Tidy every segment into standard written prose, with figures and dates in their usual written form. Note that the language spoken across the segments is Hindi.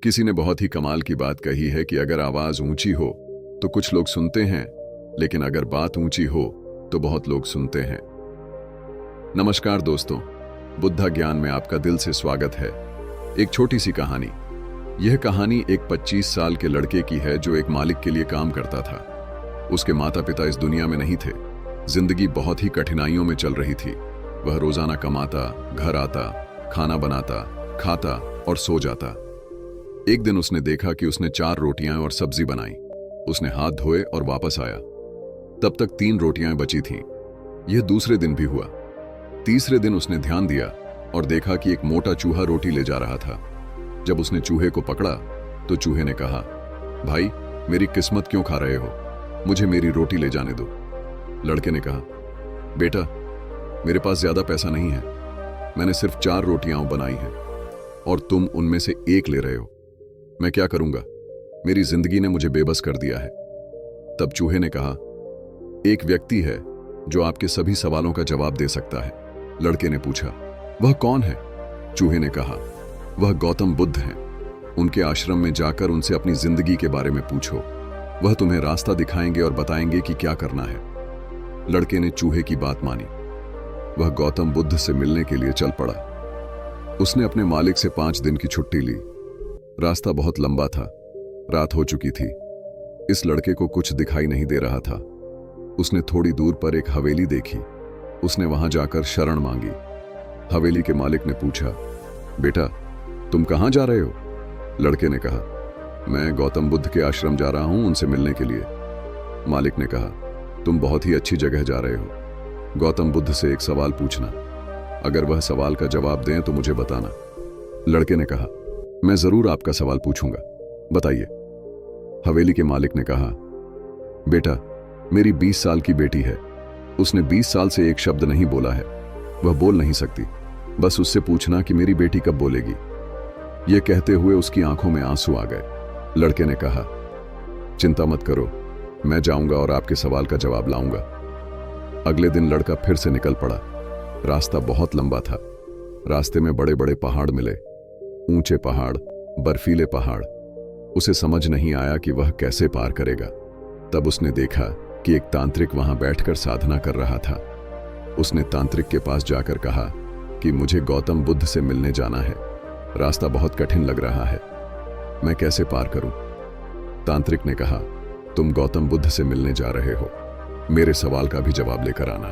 किसी ने बहुत ही कमाल की बात कही है कि अगर आवाज ऊंची हो तो कुछ लोग सुनते हैं, लेकिन अगर बात ऊंची हो तो बहुत लोग सुनते हैं। नमस्कार दोस्तों, बुद्धा ज्ञान में आपका दिल से स्वागत है। एक छोटी सी कहानी। यह कहानी एक 25 साल के लड़के की है जो एक मालिक के लिए काम करता था। उसके माता पिता इस दुनिया में नहीं थे। जिंदगी बहुत ही कठिनाइयों में चल रही थी। वह रोजाना कमाता, घर आता, खाना बनाता, खाता और सो जाता। एक दिन उसने देखा कि उसने 4 रोटियां और सब्जी बनाई। उसने हाथ धोए और वापस आया। तब तक 3 रोटियां बची थीं। यह दूसरे दिन भी हुआ। तीसरे दिन उसने ध्यान दिया और देखा कि एक मोटा चूहा रोटी ले जा रहा था। जब उसने चूहे को पकड़ा तो चूहे ने कहा, भाई, मेरी किस्मत क्यों खा रहे हो? मुझे मेरी रोटी ले जाने दो। लड़के ने कहा, बेटा, मेरे पास ज्यादा पैसा नहीं है। मैंने सिर्फ 4 रोटियां बनाई हैं और तुम उनमें से एक ले रहे हो। मैं क्या करूंगा? मेरी जिंदगी ने मुझे बेबस कर दिया है। तब चूहे ने कहा, एक व्यक्ति है जो आपके सभी सवालों का जवाब दे सकता है। लड़के ने पूछा, वह कौन है? चूहे ने कहा, वह गौतम बुद्ध हैं। उनके आश्रम में जाकर उनसे अपनी जिंदगी के बारे में पूछो। वह तुम्हें रास्ता दिखाएंगे और बताएंगे कि क्या करना है। लड़के ने चूहे की बात मानी। वह गौतम बुद्ध से मिलने के लिए चल पड़ा। उसने अपने मालिक से 5 दिन की छुट्टी ली। रास्ता बहुत लंबा था। रात हो चुकी थी। इस लड़के को कुछ दिखाई नहीं दे रहा था। उसने थोड़ी दूर पर एक हवेली देखी। उसने वहां जाकर शरण मांगी। हवेली के मालिक ने पूछा, बेटा, तुम कहां जा रहे हो? लड़के ने कहा, मैं गौतम बुद्ध के आश्रम जा रहा हूं, उनसे मिलने के लिए। मालिक ने कहा, तुम बहुत ही अच्छी जगह जा रहे हो। गौतम बुद्ध से एक सवाल पूछना। अगर वह सवाल का जवाब दें तो मुझे बताना। लड़के ने कहा, मैं जरूर आपका सवाल पूछूंगा, बताइए। हवेली के मालिक ने कहा, बेटा, मेरी 20 साल की बेटी है। उसने 20 साल से एक शब्द नहीं बोला है। वह बोल नहीं सकती। बस उससे पूछना कि मेरी बेटी कब बोलेगी। यह कहते हुए उसकी आंखों में आंसू आ गए। लड़के ने कहा, चिंता मत करो, मैं जाऊंगा और आपके सवाल का जवाब लाऊंगा। अगले दिन लड़का फिर से निकल पड़ा। रास्ता बहुत लंबा था। रास्ते में बड़े बड़े पहाड़ मिले, ऊंचे पहाड़, बर्फीले पहाड़। उसे समझ नहीं आया कि वह कैसे पार करेगा। तब उसने देखा कि एक तांत्रिक वहां बैठकर साधना कर रहा था। उसने तांत्रिक के पास जाकर कहा कि मुझे गौतम बुद्ध से मिलने जाना है। रास्ता बहुत कठिन लग रहा है, मैं कैसे पार करूं? तांत्रिक ने कहा, तुम गौतम बुद्ध से मिलने जा रहे हो, मेरे सवाल का भी जवाब लेकर आना,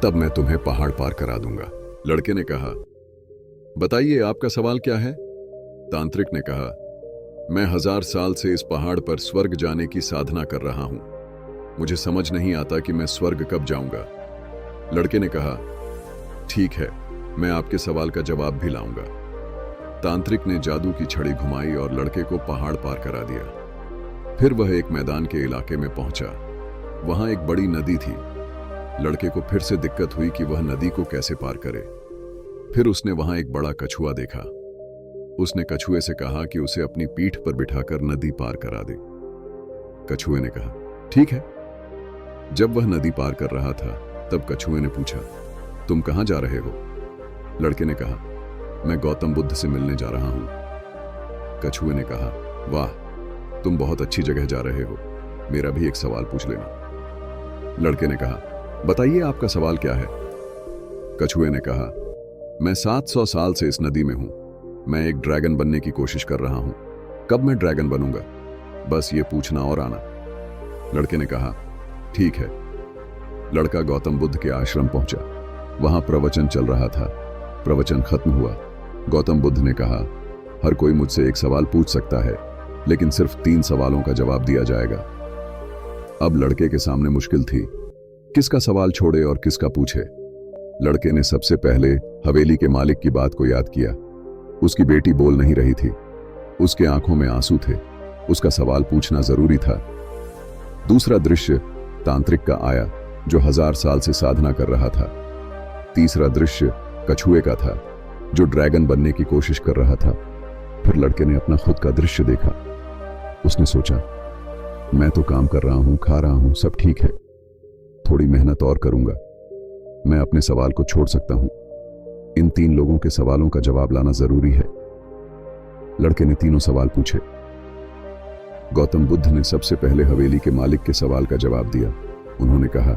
तब मैं तुम्हें पहाड़ पार करा दूंगा। लड़के ने कहा, बताइए, आपका सवाल क्या है? तांत्रिक ने कहा, मैं 1000 साल से इस पहाड़ पर स्वर्ग जाने की साधना कर रहा हूं। मुझे समझ नहीं आता कि मैं स्वर्ग कब जाऊंगा। लड़के ने कहा, ठीक है, मैं आपके सवाल का जवाब भी लाऊंगा। तांत्रिक ने जादू की छड़ी घुमाई और लड़के को पहाड़ पार करा दिया। फिर वह एक मैदान के इलाके में पहुंचा। वहां एक बड़ी नदी थी। लड़के को फिर से दिक्कत हुई कि वह नदी को कैसे पार करे। फिर उसने वहां एक बड़ा कछुआ देखा। उसने कछुए से कहा कि उसे अपनी पीठ पर बिठाकर नदी पार करा दे। कछुए ने कहा, ठीक है। जब वह नदी पार कर रहा था तब कछुए ने पूछा, तुम कहां जा रहे हो? लड़के ने कहा, मैं गौतम बुद्ध से मिलने जा रहा हूं। कछुए ने कहा, वाह, तुम बहुत अच्छी जगह जा रहे हो, मेरा भी एक सवाल पूछ लेना। लड़के ने कहा, बताइए, आपका सवाल क्या है? कछुए ने कहा, मैं 700 साल से इस नदी में हूं। मैं एक ड्रैगन बनने की कोशिश कर रहा हूं। कब मैं ड्रैगन बनूंगा? बस ये पूछना और आना। लड़के ने कहा, ठीक है। लड़का गौतम बुद्ध के आश्रम पहुंचा। वहां प्रवचन चल रहा था। प्रवचन खत्म हुआ। गौतम बुद्ध ने कहा, हर कोई मुझसे एक सवाल पूछ सकता है, लेकिन सिर्फ 3 सवालों का जवाब दिया जाएगा। अब लड़के के सामने मुश्किल थी, किसका सवाल छोड़े और किसका पूछे। लड़के ने सबसे पहले हवेली के मालिक की बात को याद किया। उसकी बेटी बोल नहीं रही थी। उसके आंखों में आंसू थे। उसका सवाल पूछना जरूरी था। दूसरा दृश्य तांत्रिक का आया, जो 1000 साल से साधना कर रहा था। तीसरा दृश्य कछुए का था, जो ड्रैगन बनने की कोशिश कर रहा था। फिर लड़के ने अपना खुद का दृश्य देखा। उसने सोचा, मैं तो काम कर रहा हूं, खा रहा हूं, सब ठीक है, थोड़ी मेहनत और करूंगा, मैं अपने सवाल को छोड़ सकता हूं। इन 3 लोगों के सवालों का जवाब लाना जरूरी है। लड़के ने तीनों सवाल पूछे। गौतम बुद्ध ने सबसे पहले हवेली के मालिक के सवाल का जवाब दिया। उन्होंने कहा,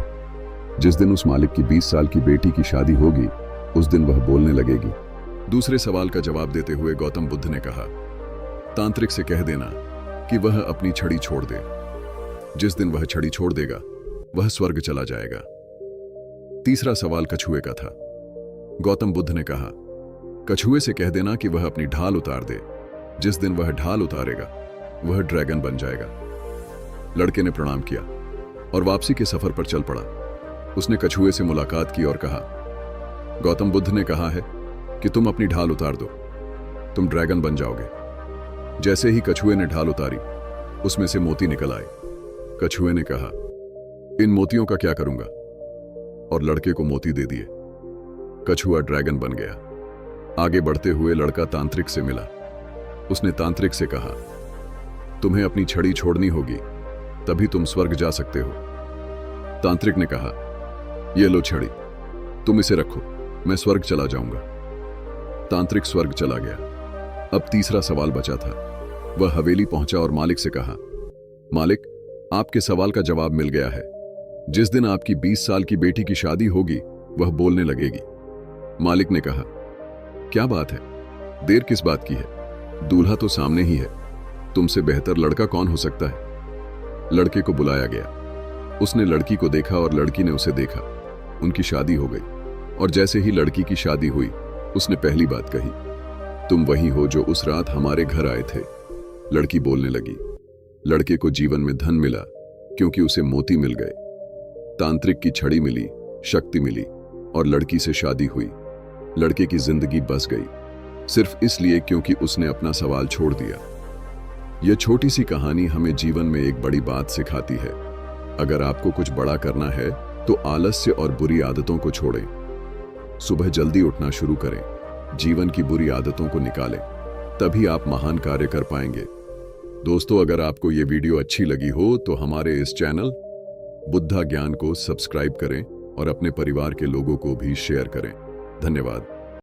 जिस दिन उस मालिक की 20 साल की बेटी की शादी होगी, उस दिन वह बोलने लगेगी। दूसरे सवाल का जवाब देते हुए गौतम बुद्ध ने कहा, तांत्रिक से कह देना कि वह अपनी छड़ी छोड़ दे। जिस दिन वह छड़ी छोड़ देगा, वह स्वर्ग चला जाएगा। तीसरा सवाल कछुए का था। गौतम बुद्ध ने कहा, कछुए से कह देना कि वह अपनी ढाल उतार दे। जिस दिन वह ढाल उतारेगा, वह ड्रैगन बन जाएगा। लड़के ने प्रणाम किया और वापसी के सफर पर चल पड़ा। उसने कछुए से मुलाकात की और कहा, गौतम बुद्ध ने कहा है कि तुम अपनी ढाल उतार दो, तुम ड्रैगन बन जाओगे। जैसे ही कछुए ने ढाल उतारी, उसमें से मोती निकल आए। कछुए ने कहा, इन मोतियों का क्या करूंगा, और लड़के को मोती दे दिए। कछुआ ड्रैगन बन गया। आगे बढ़ते हुए लड़का तांत्रिक से मिला। उसने तांत्रिक से कहा, तुम्हें अपनी छड़ी छोड़नी होगी, तभी तुम स्वर्ग जा सकते हो। तांत्रिक ने कहा, ये लो छड़ी, तुम इसे रखो, मैं स्वर्ग चला जाऊंगा। तांत्रिक स्वर्ग चला गया। अब तीसरा सवाल बचा था। वह हवेली पहुंचा और मालिक से कहा, मालिक, आपके सवाल का जवाब मिल गया है। जिस दिन आपकी 20 साल की बेटी की शादी होगी, वह बोलने लगेगी। मालिक ने कहा, क्या बात है, देर किस बात की है? दूल्हा तो सामने ही है। तुमसे बेहतर लड़का कौन हो सकता है? लड़के को बुलाया गया। उसने लड़की को देखा और लड़की ने उसे देखा। उनकी शादी हो गई। और जैसे ही लड़की की शादी हुई, उसने पहली बात कही, तुम वही हो जो उस रात हमारे घर आए थे। लड़की बोलने लगी। लड़के को जीवन में धन मिला, क्योंकि उसे मोती मिल गए। तांत्रिक की छड़ी मिली, शक्ति मिली, और लड़की से शादी हुई। लड़के की जिंदगी बस गई, सिर्फ इसलिए क्योंकि उसने अपना सवाल छोड़ दिया। यह छोटी सी कहानी हमें जीवन में एक बड़ी बात सिखाती है। अगर आपको कुछ बड़ा करना है, तो आलस्य और बुरी आदतों को छोड़ें। सुबह जल्दी उठना शुरू करें, जीवन की बुरी आदतों को निकालें, तभी आप महान कार्य कर पाएंगे। दोस्तों, अगर आपको ये वीडियो अच्छी लगी हो तो हमारे इस चैनल बुद्धा ज्ञान को सब्सक्राइब करें और अपने परिवार के लोगों को भी शेयर करें। धन्यवाद।